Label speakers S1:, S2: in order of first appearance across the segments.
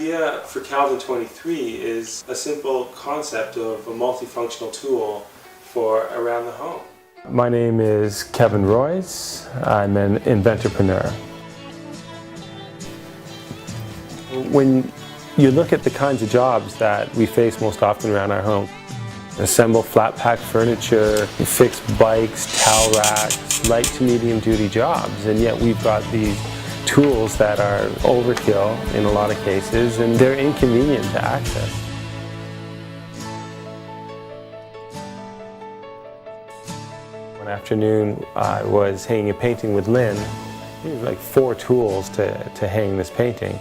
S1: idea for Kelvin.23 is a simple concept of a multifunctional tool for around the home.
S2: My name is Kevin Royce. I'm an inventorpreneur. When you look at the kinds of jobs that we face most often around our home, assemble flat pack furniture, fix bikes, towel racks, light to medium duty jobs, and yet we've got these tools that are overkill in a lot of cases, and they're inconvenient to access. One afternoon I was hanging a painting with Lynn. There was like 4 tools to hang this painting.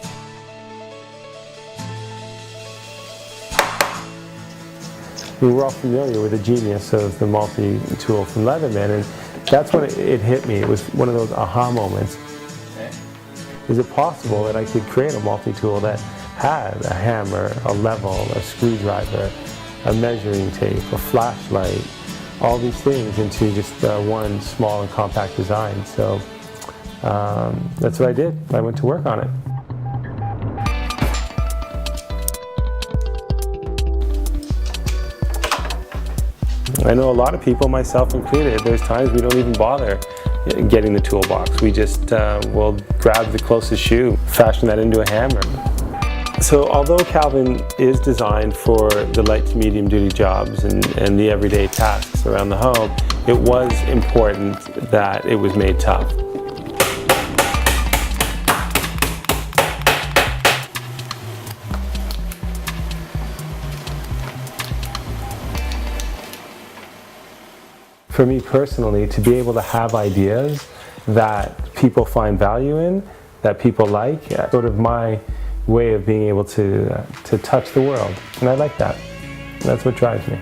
S2: We were all familiar with the genius of the multi-tool from Leatherman, and that's when it hit me. It was one of those aha moments. Is it possible that I could create a multi-tool that had a hammer, a level, a screwdriver, a measuring tape, a flashlight, all these things into just one small and compact design? So that's what I did. I went to work on it. I know a lot of people, myself included, there's times we don't even bother getting the toolbox. We just will grab the closest shoe, fashion that into a hammer. So although Kelvin is designed for the light to medium duty jobs and the everyday tasks around the home, it was important that it was made tough. For me personally, to be able to have ideas that people find value in, that people like, sort of my way of being able to touch the world. And I like that. That's what drives me.